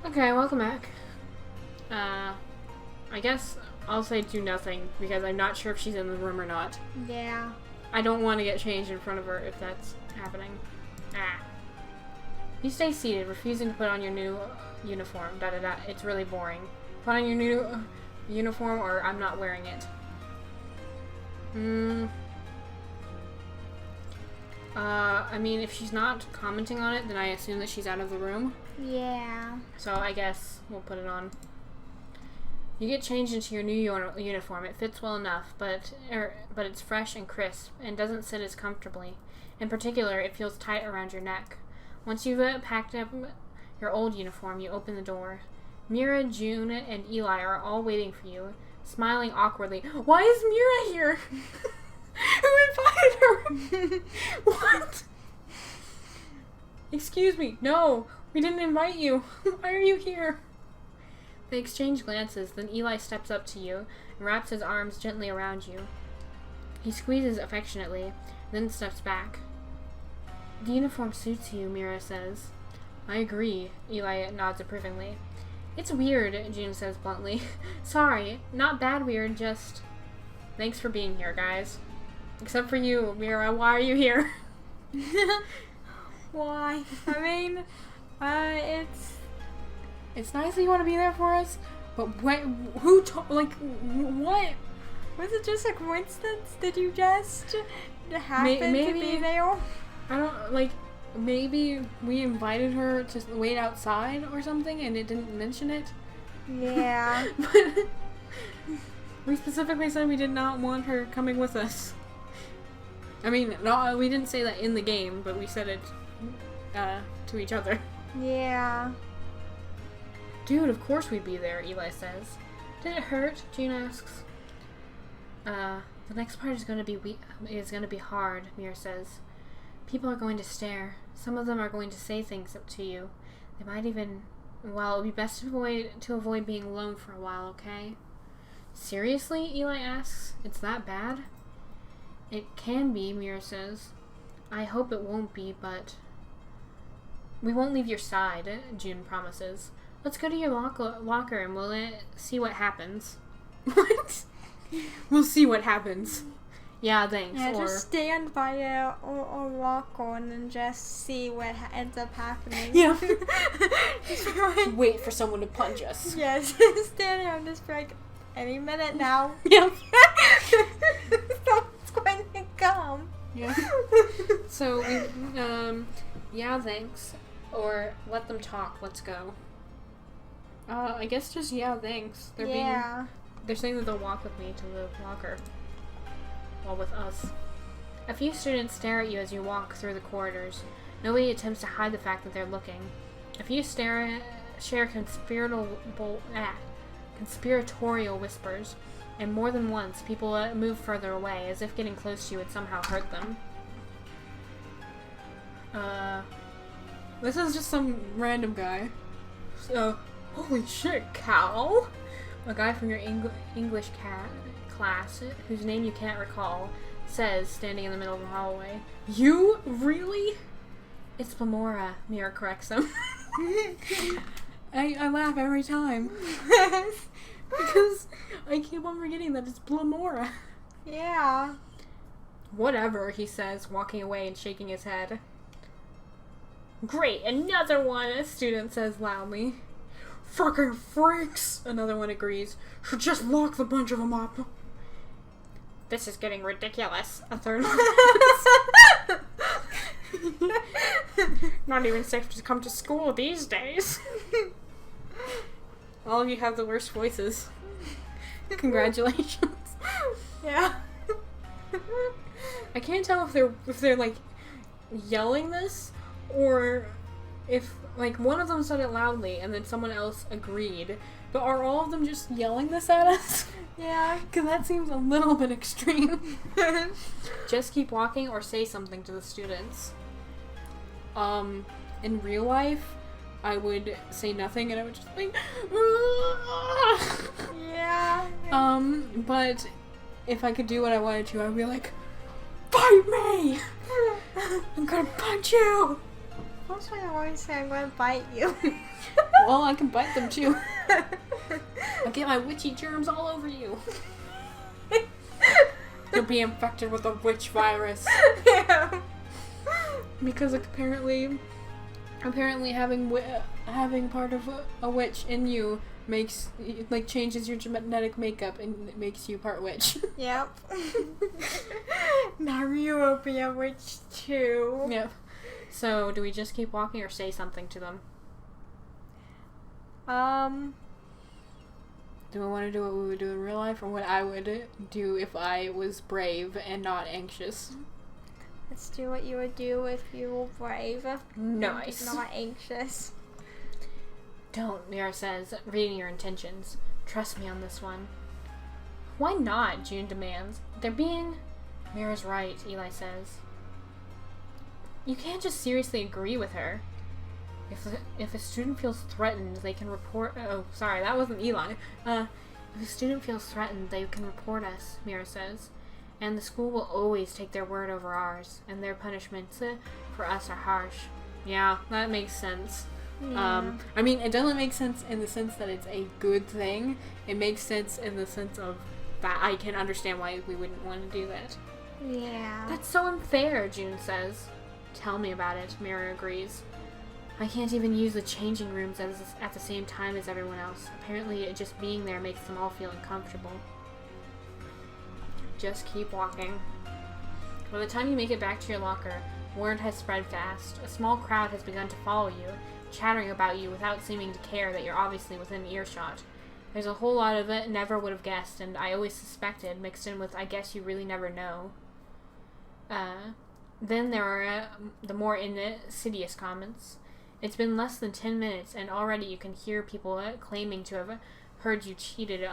Okay, welcome back. I guess I'll say do nothing because I'm not sure if she's in the room or not. Yeah. I don't want to get changed in front of her if that's happening. You stay seated, refusing to put on your new uniform. It's really boring. Put on your new uniform or I'm not wearing it. I mean, if she's not commenting on it, then I assume that she's out of the room. Yeah. So I guess we'll put it on. You get changed into your new uniform. It fits well enough, but it's fresh and crisp and doesn't sit as comfortably. In particular, it feels tight around your neck. Once you've packed up your old uniform, you open the door. Mira, June, and Eli are all waiting for you, smiling awkwardly. Why is Mira here? Who invited her? What? Excuse me. No, we didn't invite you. Why are you here? They exchange glances, then Eli steps up to you and wraps his arms gently around you. He squeezes affectionately, then steps back. The uniform suits you, Mira says. I agree, Eli nods approvingly. It's weird, June says bluntly. Sorry, not bad weird, just... Thanks for being here, guys. Except for you, Mira, why are you here? Why? I mean, It's nice that you want to be there for us, but what? Was it just a coincidence? Did you just happen to be there? I don't, maybe we invited her to wait outside or something and it didn't mention it? Yeah. But we specifically said we did not want her coming with us. I mean, no, we didn't say that in the game, but we said it to each other. Yeah. Dude, of course we'd be there, Eli says. Did it hurt? June asks. The next part is going to be hard, Mira says. People are going to stare. Some of them are going to say things to you. They might even... Well, it would be best to avoid being alone for a while, okay? Seriously? Eli asks. It's that bad? It can be, Mira says. I hope it won't be, but... We won't leave your side, June promises. Let's go to your locker and we'll see what happens. What? We'll see what happens. Yeah, thanks. Yeah, or... just stand by a locker and just see what ends up happening. Yeah. Wait for someone to punch us. Yes, stand there and just be like, any minute now. Yeah. Someone's going to come. Yeah. So, yeah, thanks. Or let them talk. Let's go. I guess just yeah, thanks. They're saying that they'll walk with me to the locker. Well, with us. A few students stare at you as you walk through the corridors. Nobody attempts to hide the fact that they're looking. A few share conspiratorial whispers, and more than once, people move further away, as if getting close to you would somehow hurt them. This is just some random guy. So, holy shit, Cal! A guy from your English class, whose name you can't recall, says, standing in the middle of the hallway. You? Really? It's Blamora, Mira corrects him. I laugh every time. Because I keep on forgetting that it's Blamora. Yeah. Whatever, he says, walking away and shaking his head. Great, another one, a student says loudly. Fucking freaks, another one agrees. Should just lock the bunch of them up. This is getting ridiculous, a third one says. Not even safe to come to school these days. All of you have the worst voices. Congratulations. Yeah. I can't tell if they're like yelling this or if like one of them said it loudly and then someone else agreed. But are all of them just yelling this at us? Yeah. Because that seems a little bit extreme. Just keep walking or say something to the students. In real life, I would say nothing and I would just like... Yeah. But if I could do what I wanted to, I would be like, fight me! I'm gonna punch you! course I always say I'm gonna bite you. Well, I can bite them too. I'll get my witchy germs all over you. You'll be infected with a witch virus. Yeah. Because apparently having part of a witch in you makes changes your genetic makeup and it makes you part witch. Yep. Now you will be a witch too. Yep. So do we just keep walking or say something to them? Do we want to do what we would do in real life or what I would do if I was brave and not anxious? Let's do what you would do if you were brave. Nice. And not anxious. Don't, Mira says, reading your intentions. Trust me on this one. Why not? June demands. They're being... Mira's right, Eli says. You can't just seriously agree with her. If a student feels threatened, they can report... Oh, sorry, that wasn't Eli. If a student feels threatened, they can report us, Mira says. And the school will always take their word over ours, and their punishments for us are harsh. Yeah, that makes sense. Yeah. I mean, it doesn't make sense in the sense that it's a good thing. It makes sense in the sense of that I can understand why we wouldn't want to do that. Yeah. That's so unfair, June says. Tell me about it, Mira agrees. I can't even use the changing rooms at the same time as everyone else. Apparently, just being there makes them all feel uncomfortable. Just keep walking. By the time you make it back to your locker, word has spread fast. A small crowd has begun to follow you, chattering about you without seeming to care that you're obviously within earshot. There's a whole lot of it never would have guessed, and I always suspected, mixed in with I guess you really never know. Then there are the more insidious comments. It's been less than 10 minutes, and already you can hear people claiming to have heard you cheated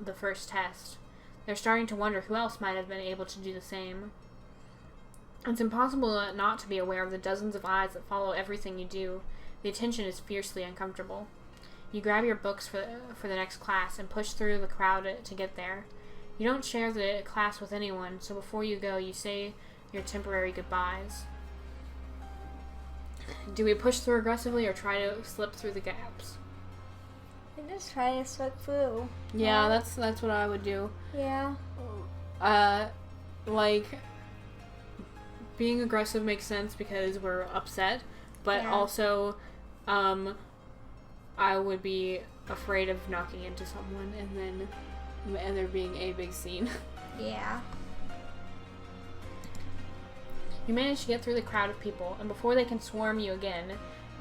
the first test. They're starting to wonder who else might have been able to do the same. It's impossible not to be aware of the dozens of eyes that follow everything you do. The attention is fiercely uncomfortable. You grab your books for the next class and push through the crowd to get there. You don't share the class with anyone, so before you go, you say your temporary goodbyes. Do we push through aggressively or try to slip through the gaps? I just try to slip through. Yeah, that's what I would do. Yeah. Being aggressive makes sense because we're upset, but also, I would be afraid of knocking into someone and there being a big scene. Yeah. You manage to get through the crowd of people, and before they can swarm you again,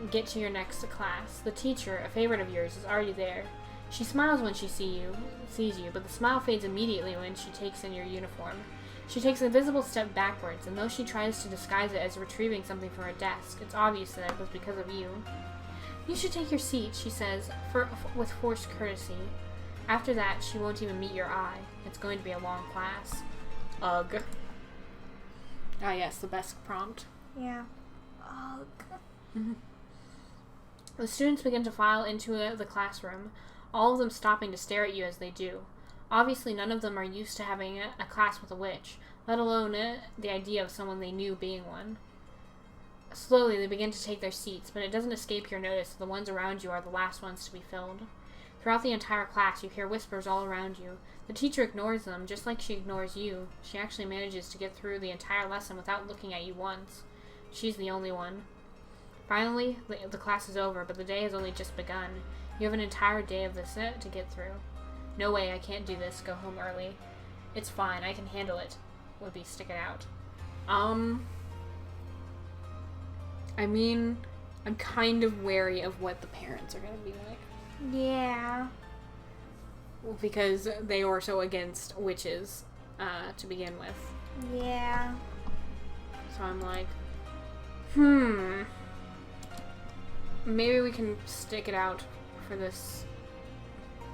get to your next class. The teacher, a favorite of yours, is already there. She smiles when she sees you, but the smile fades immediately when she takes in your uniform. She takes a visible step backwards, and though she tries to disguise it as retrieving something from her desk, it's obvious that it was because of you. You should take your seat, she says, with forced courtesy. After that, she won't even meet your eye. It's going to be a long class. Ugh. Ah, yes, the best prompt. Yeah. Ugh. Mm-hmm. The students begin to file into the classroom, all of them stopping to stare at you as they do. Obviously, none of them are used to having a class with a witch, let alone the idea of someone they knew being one. Slowly, they begin to take their seats, but it doesn't escape your notice that the ones around you are the last ones to be filled. Throughout the entire class, you hear whispers all around you. The teacher ignores them, just like she ignores you. She actually manages to get through the entire lesson without looking at you once. She's the only one. Finally, the class is over, but the day has only just begun. You have an entire day of this to get through. No way, I can't do this. Go home early. It's fine, I can handle it. Would be stick it out. I mean, I'm kind of wary of what the parents are going to be like. Yeah. Because they were so against witches to begin with. Yeah. So I'm like, maybe we can stick it out for this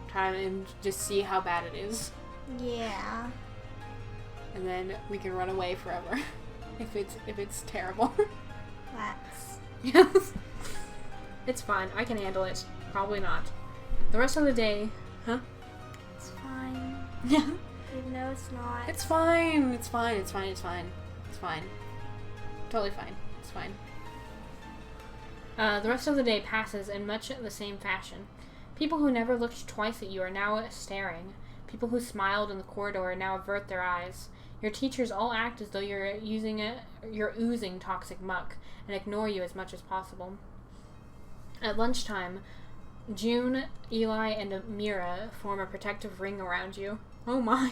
time and just see how bad it is. Yeah. And then we can run away forever if it's terrible. Let's. Yes. It's fine. I can handle it. Probably not. The rest of the day, huh? It's fine. Yeah. Even though it's not. It's fine. It's fine. It's fine. It's fine. It's fine. Totally fine. It's fine. The rest of the day passes in much the same fashion. People who never looked twice at you are now staring. People who smiled in the corridor now avert their eyes. Your teachers all act as though you're oozing toxic muck and ignore you as much as possible. At lunchtime, June, Eli, and Amira form a protective ring around you. Oh my.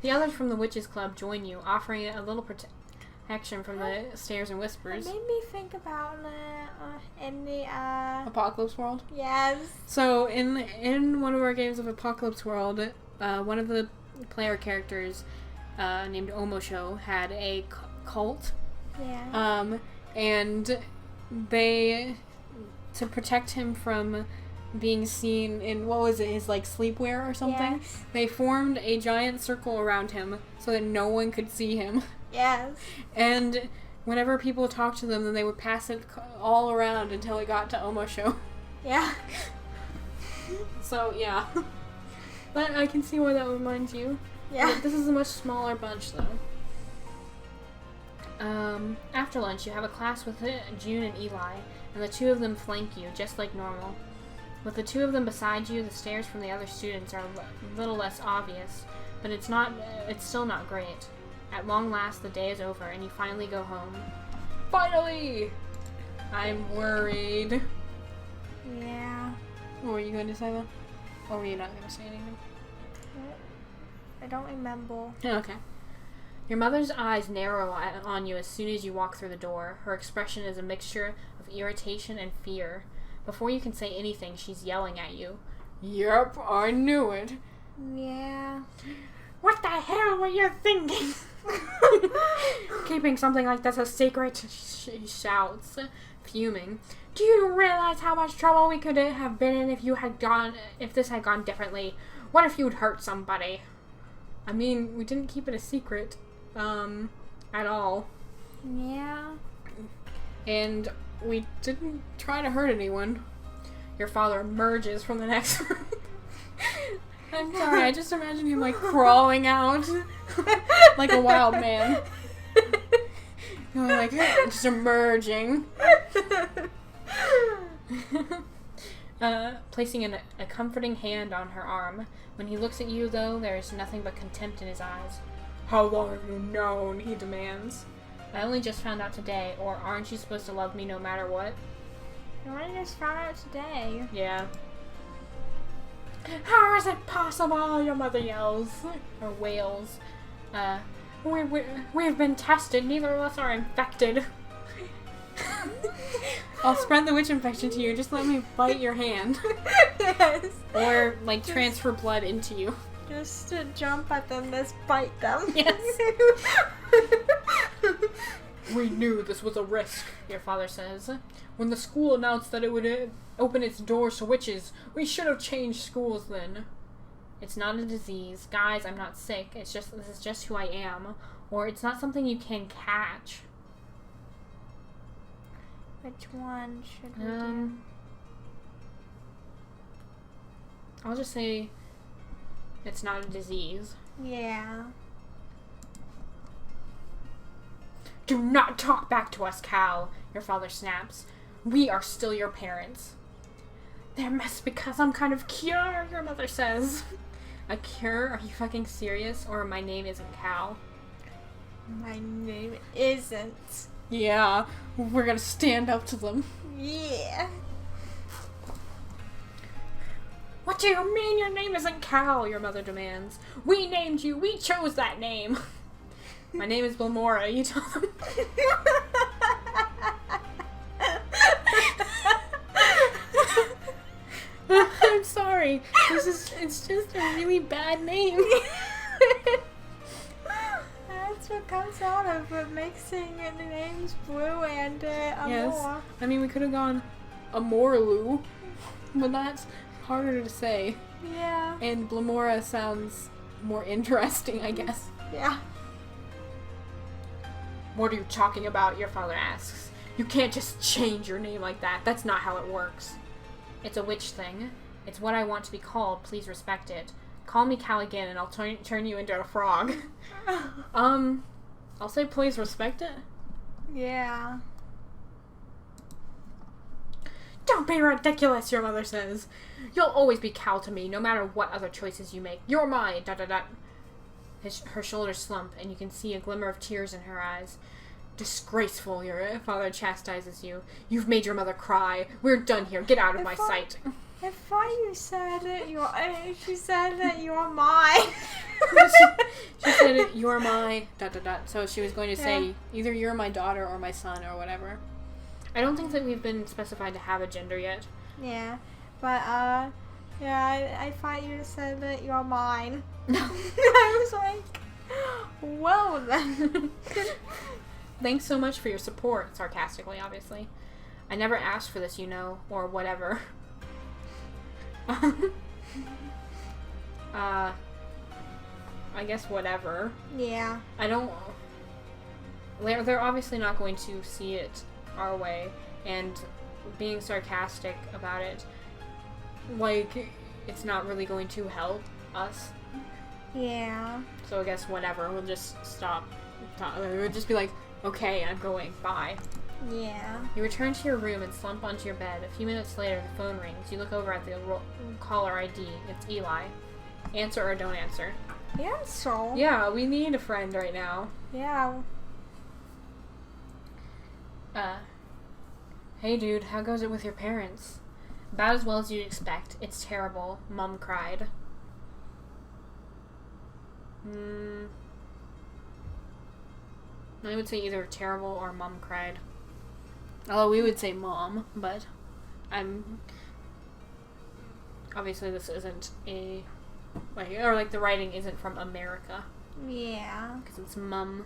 The others from the Witches Club join you, offering a little protection from the stares and whispers. It made me think about in the Apocalypse World? Yes. So, in one of our games of Apocalypse World, one of the player characters, named Omosho, had a cult. Yeah. And they, to protect him from being seen in, what was it, his, like, sleepwear or something? Yes. They formed a giant circle around him so that no one could see him. Yes. And whenever people talked to them, then they would pass it all around until it got to Omosho. Yeah. So, yeah. But I can see why that reminds you. Yeah. But this is a much smaller bunch, though. After lunch, you have a class with June and Eli, and the two of them flank you, just like normal. With the two of them beside you, the stares from the other students are a little less obvious, but it's still not great. At long last, the day is over, and you finally go home. Finally! I'm worried. Yeah. What were you going to say, then? Or were you not going to say anything? I don't remember. Oh, okay. Your mother's eyes narrow on you as soon as you walk through the door. Her expression is a mixture of irritation and fear. Before you can say anything, she's yelling at you. Yep, I knew it. Yeah. What the hell were you thinking? Keeping something like this a secret, she shouts, fuming. Do you realize how much trouble we could have been in if this had gone differently? What if you'd hurt somebody? I mean, we didn't keep it a secret, at all. Yeah. And we didn't try to hurt anyone. Your father emerges from the next room. I'm sorry, I just imagine him, like, crawling out like a wild man. You know, like, just emerging. Placing a comforting hand on her arm. When he looks at you, though, there is nothing but contempt in his eyes. How long have you known? He demands. I only just found out today, or aren't you supposed to love me no matter what? I just found out today. Yeah. How is it possible? Your mother yells, or wails. We've been tested. Neither of us are infected. I'll spread the witch infection to you. Just let me bite your hand. Yes. Or, like, transfer blood into you. Just to jump at them, just bite them. Yes. We knew this was a risk, your father says. When the school announced that it would open its doors to witches, we should have changed schools then. It's not a disease. Guys, I'm not sick. This is just who I am. Or it's not something you can catch. Which one should we do? I'll just say it's not a disease. Yeah. Do not talk back to us, Cal, your father snaps. We are still your parents. There must be some kind of cure, your mother says. A cure? Are you fucking serious? Or my name isn't Cal? My name isn't. Yeah, we're gonna stand up to them. Yeah. What do you mean your name isn't Cal? Your mother demands. We named you. We chose that name. My name is Blamora, you tell them. I'm sorry. It's just a really bad name. That's what comes out of mixing the names Blue and Amor. Yes. I mean, we could have gone Amorlu, but that's harder to say. Yeah. And Blamora sounds more interesting, I guess. Yeah. What are you talking about? Your father asks. You can't just change your name like that. That's not how it works. It's a witch thing. It's what I want to be called. Please respect it. Call me Cal again and I'll turn you into a frog. I'll say please respect it. Yeah. Don't be ridiculous, your mother says. You'll always be Cal to me, no matter what other choices you make. You're mine, Her shoulders slump, and you can see a glimmer of tears in her eyes. Disgraceful, your father chastises you. You've made your mother cry. We're done here. Get out of my sight. I thought you said that she said that you're mine. she said, you're my... So she was going to say, either you're my daughter or my son or whatever. I don't think that we've been specified to have a gender yet. Yeah, but, I thought you said that you're mine. I was like, well then. Thanks so much for your support, sarcastically, obviously. I never asked for this, or whatever. I guess whatever. Yeah. I don't... They're obviously not going to see it our way, and being sarcastic about it, it's not really going to help us. Yeah. So I guess whatever. We'll just stop. We'll just be like, okay, I'm going. Bye. Yeah. You return to your room and slump onto your bed. A few minutes later, the phone rings. You look over at the caller ID. It's Eli. Answer or don't answer. Answer? Yeah, we need a friend right now. Yeah. Hey dude, how goes it with your parents? About as well as you'd expect. It's terrible. Mom cried. I would say either terrible or mom cried. Although we would say mom, but obviously this isn't the writing isn't from America. Yeah. Because it's mum.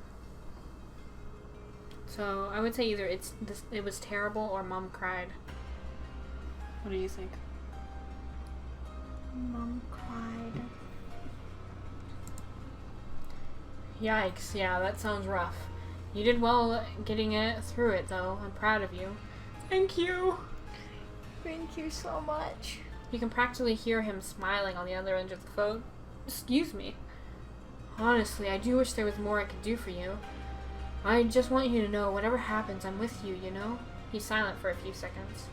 So I would say either it was terrible or mom cried. What do you think? Mom cried. Yikes, yeah, that sounds rough. You did well getting through it, though. I'm proud of you. Thank you. Thank you so much. You can practically hear him smiling on the other end of the phone. Excuse me. Honestly, I do wish there was more I could do for you. I just want you to know, whatever happens, I'm with you, He's silent for a few seconds.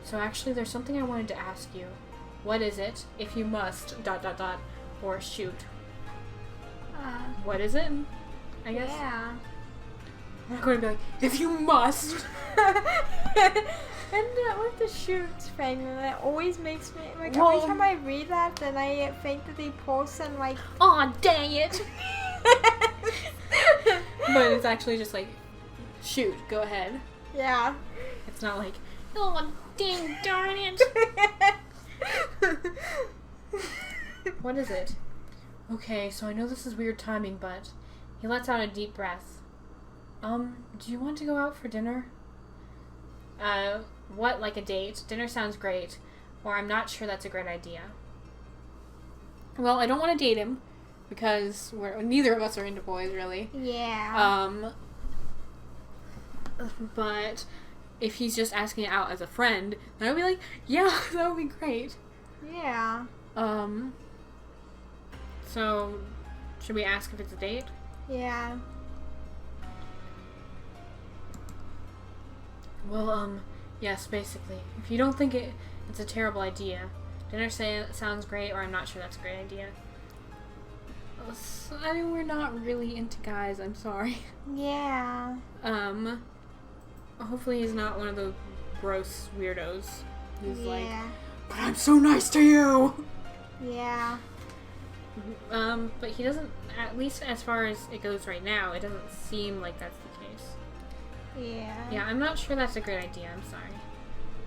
So actually, there's something I wanted to ask you. What is it? If you must, ... or shoot. What is it? I guess. Yeah. I'm not going to be like, if you must! And with the shoot thing, that always makes me, every time I read that, then I think that the person, aw, dang it! But it's actually just shoot, go ahead. Yeah. It's not oh, dang darn it! What is it? Okay, so I know this is weird timing, but... He lets out a deep breath. Do you want to go out for dinner? What, like a date? Dinner sounds great. Or I'm not sure that's a great idea. Well, I don't want to date him, because neither of us are into boys, really. Yeah. But if he's just asking it out as a friend, then I would be like, yeah, that would be great. Yeah. So, should we ask if it's a date? Yeah. Well, yes, basically. If you don't think it's a terrible idea, dinner sounds great, or I'm not sure that's a great idea. I mean, we're not really into guys, I'm sorry. Yeah. Hopefully he's not one of those gross weirdos who's but I'm so nice to you! Yeah. But he doesn't, at least as far as it goes right now, it doesn't seem like that's the case. Yeah. Yeah, I'm not sure that's a great idea, I'm sorry.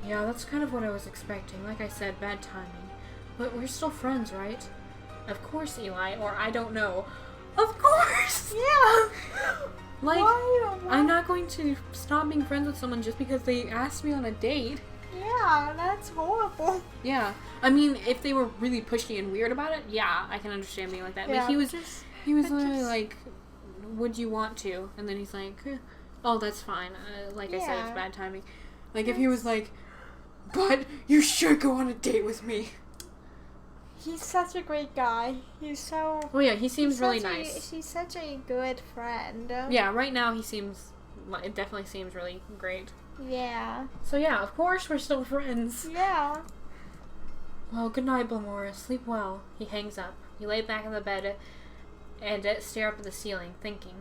Yeah, that's kind of what I was expecting. Like I said, bad timing. But we're still friends, right? Of course, Eli, or I don't know. Of course! Yeah! Why? I'm not going to stop being friends with someone just because they asked me on a date. Yeah, that's horrible. Yeah. I mean, if they were really pushy and weird about it, yeah, I can understand being like that. Yeah, but he was literally like, would you want to? And then he's like, oh, that's fine. Like I said, it's bad timing. Like, if he was like, but you should go on a date with me. He's such a great guy. He's so... Oh, yeah, he seems really nice. He's such a good friend. Yeah, right now it definitely seems really great. Yeah. So yeah, of course we're still friends. Yeah. Well, good night, Blamora. Sleep well. He hangs up. You lay back in the bed and stare up at the ceiling, thinking.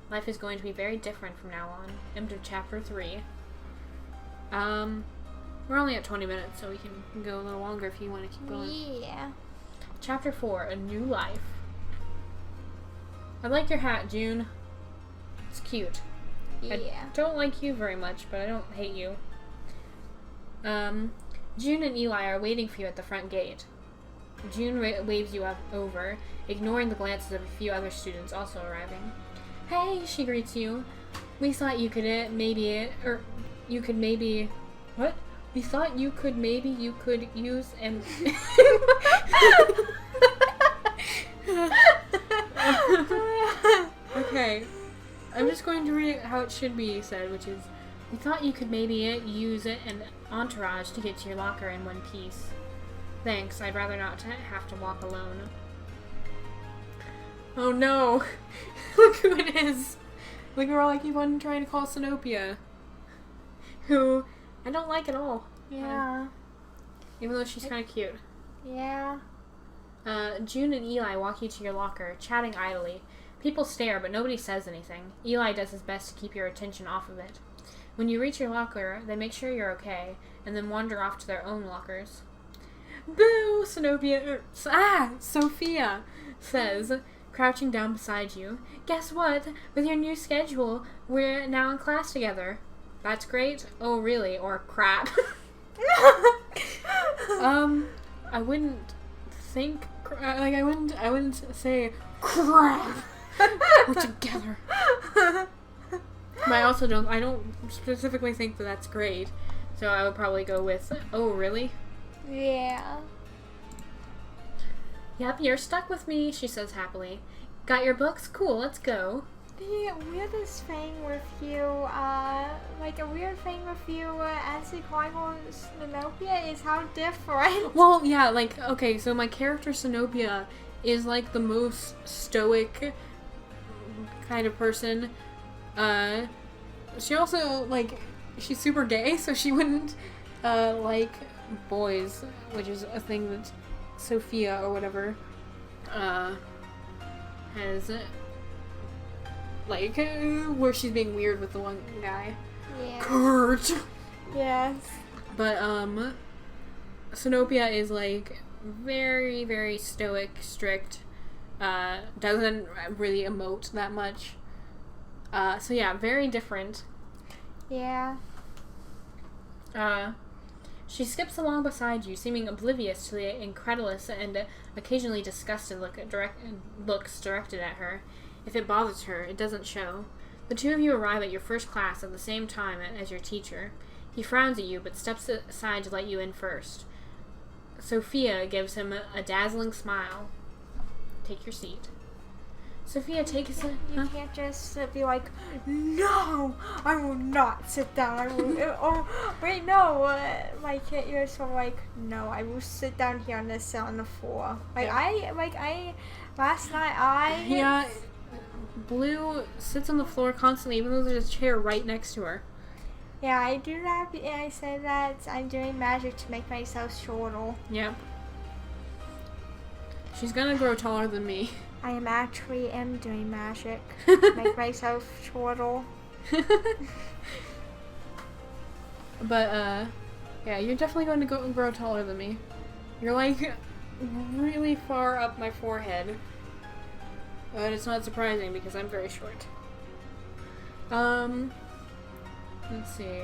Life is going to be very different from now on. End of chapter 3. We're only at 20 minutes, so we can go a little longer if you want to keep going. Yeah. Chapter 4, A New Life. I like your hat, June. It's cute. Yeah. I don't like you very much, but I don't hate you. June and Eli are waiting for you at the front gate. June waves you over, ignoring the glances of a few other students also arriving. Hey, she greets you. We thought you could what? We thought you could use and... Okay. I'm just going to read it how it should be said, which is, we thought you could maybe use an entourage to get to your locker in one piece. Thanks, I'd rather not have to walk alone. Oh no! Look who it is! The girl I keep on trying to call Sinopia. Who I don't like at all. Yeah. Even though she's kind of cute. Yeah. June and Eli walk you to your locker, chatting idly. People stare, but nobody says anything. Eli does his best to keep your attention off of it. When you reach your locker, they make sure you're okay, and then wander off to their own lockers. Boo! Sophia says, crouching down beside you. Guess what? With your new schedule, we're now in class together. That's great. Oh, really? Or crap. I wouldn't think, I wouldn't say crap. We're together. But I don't specifically think that that's great. So I would probably go with, oh, really? Yeah. Yep, you're stuck with me, she says happily. Got your books? Cool, let's go. The weirdest thing with you, Ansi Chronicles Sinopia is how different. Well, yeah, okay, so my character Sinopia is, the most stoic kind of person. She also, she's super gay, so she wouldn't, like boys, which is a thing that Sophia or whatever, has, where she's being weird with the one guy. Yeah. Kurt! Yes. But, Sinopia is, very, very stoic, strict, doesn't really emote that much. So yeah, very different. Yeah. She skips along beside you, seeming oblivious to the incredulous and occasionally disgusted looks directed at her. If it bothers her, it doesn't show. The two of you arrive at your first class at the same time as your teacher. He frowns at you, but steps aside to let you in first. Sophia gives him a dazzling smile. Take your seat. Sophia takes it. You can't just be like, no, I will not sit down. I will. Oh, wait, no. You're sort of like, no, I will sit down here on the floor. Last night Yeah, Blue sits on the floor constantly, even though there's a chair right next to her. Yeah, I do that. I say that I'm doing magic to make myself shorter. Yep. She's gonna grow taller than me. I am doing magic to make myself shorter. But, yeah, you're definitely going to grow taller than me. You're, really far up my forehead. But it's not surprising because I'm very short. Let's see.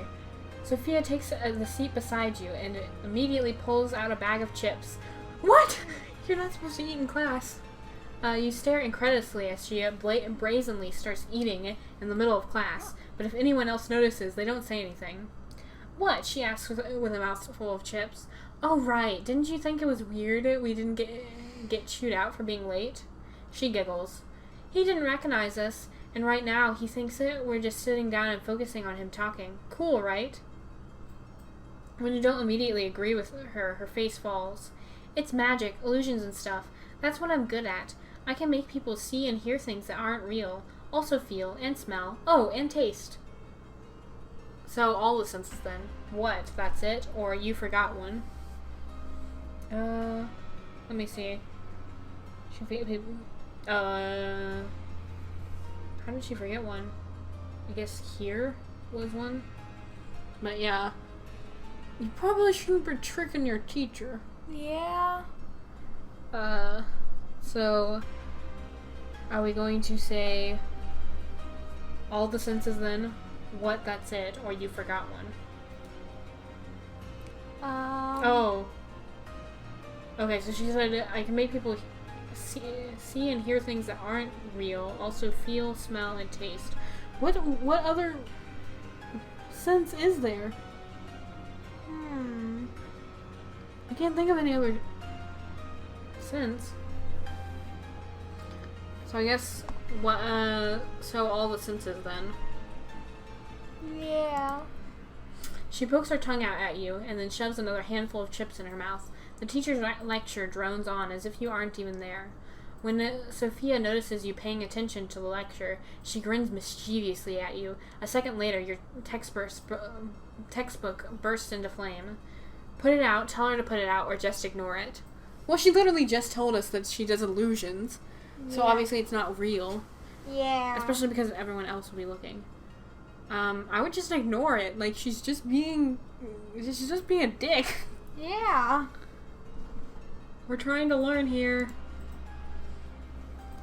Sophia takes the seat beside you and immediately pulls out a bag of chips. What? You're not supposed to eat in class. You stare incredulously as she brazenly starts eating in the middle of class, but if anyone else notices, they don't say anything. What? She asks with a mouthful of chips. Oh, right. Didn't you think it was weird we didn't get chewed out for being late? She giggles. He didn't recognize us, and right now he thinks we're just sitting down and focusing on him talking. Cool, right? When you don't immediately agree with her, her face falls. It's magic, illusions and stuff. That's what I'm good at. I can make people see and hear things that aren't real. Also feel and smell. Oh, and taste. So all the senses then. What? That's it? Or you forgot one? Let me see. How did she forget one? I guess here was one. But yeah. You probably shouldn't be tricking your teacher. Yeah. So are we going to say all the senses then? What? That's it? Or you forgot one? Oh. Okay, so she said I can make people see and hear things that aren't real. Also feel, smell, and taste. What other sense is there? I can't think of any other sense. So I guess what? So all the senses then. Yeah. She pokes her tongue out at you and then shoves another handful of chips in her mouth. The teacher's lecture drones on as if you aren't even there. When Sophia notices you paying attention to the lecture, she grins mischievously at you. A second later, your textbook bursts into flame. Put it out, tell her to put it out, or just ignore it. Well, she literally just told us that she does illusions. So obviously it's not real. Yeah. Especially because everyone else will be looking. I would just ignore it. Like, she's just being a dick. Yeah. We're trying to learn here.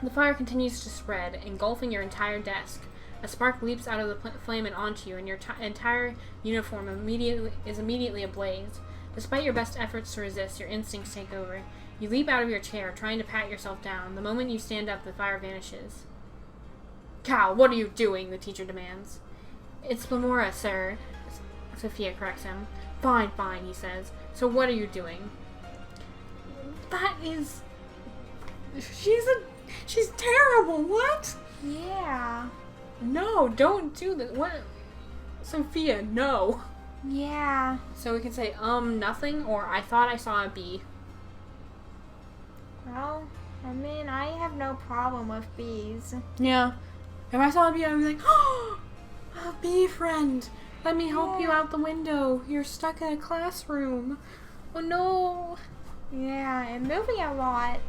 The fire continues to spread, engulfing your entire desk. A spark leaps out of the flame and onto you, and your entire uniform is immediately ablaze. Despite your best efforts to resist, your instincts take over. You leap out of your chair, trying to pat yourself down. The moment you stand up, the fire vanishes. Cal, what are you doing? The teacher demands. It's Lamora, sir. Sophia corrects him. Fine, he says. So what are you doing? That is... She's terrible. What? Yeah. No, don't do this. What? Sophia, no. Yeah. So we can say, nothing, or I thought I saw a bee. Well, I mean, I have no problem with bees. Yeah. If I saw a bee, I'd be like, oh, a bee friend. Let me help you out the window. You're stuck in a classroom. Oh, no. Yeah, and moving a lot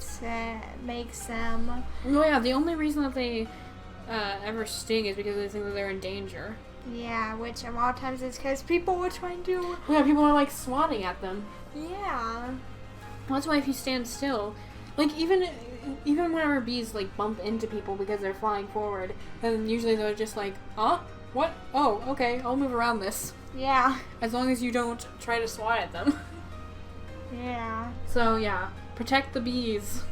makes them... Oh, yeah, the only reason that they ever sting is because they think that they're in danger. Yeah, which a lot of times is because people were trying to... Yeah, people are, like, swatting at them. Yeah. Well, that's why if you stand still... Like, even whenever bees, like, bump into people because they're flying forward, then usually they're just like, huh? What? Oh, okay, I'll move around this. Yeah. As long as you don't try to swat at them. Yeah. So, yeah. Protect the bees.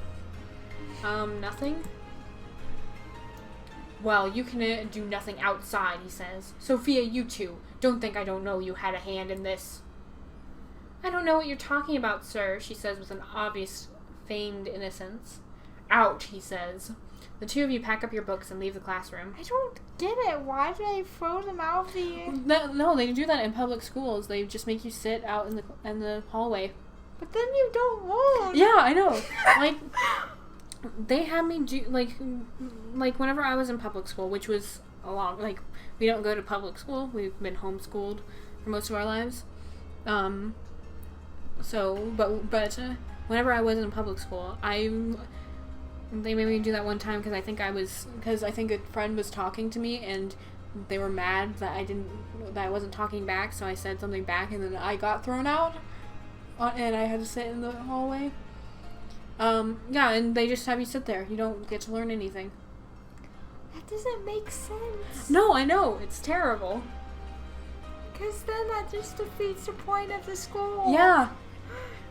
Nothing? Well, you can do nothing outside, he says. Sophia, you two. Don't think I don't know you had a hand in this. I don't know what you're talking about, sir, she says with an obvious feigned innocence. Out, he says. The two of you pack up your books and leave the classroom. I don't get it. Why do they throw them out of the... No, they do that in public schools. They just make you sit out in the hallway. But then you don't learn. Yeah, I know. Like, they had me do, like whenever I was in public school, which was a lot, like, we don't go to public school. We've been homeschooled for most of our lives. But whenever I was in public school, they made me do that one time because I think a friend was talking to me and they were mad that I wasn't talking back, so I said something back and then I got thrown out and I had to sit in the hallway. Yeah, and they just have you sit there. You don't get to learn anything. That doesn't make sense. No, I know. It's terrible. Because then that just defeats the point of the school. Yeah.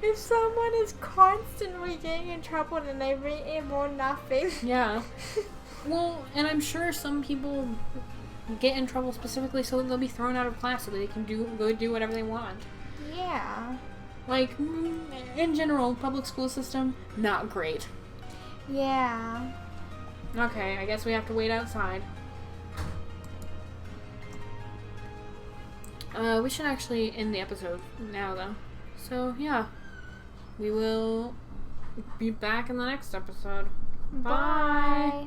If someone is constantly getting in trouble, then they read it more nothing. Yeah. Well, and I'm sure some people get in trouble specifically so that they'll be thrown out of class so that they can go do whatever they want. Yeah. Like, in general, public school system, not great. Yeah. Okay, I guess we have to wait outside. We should actually end the episode now, though. So, yeah. We will be back in the next episode. Bye. Bye.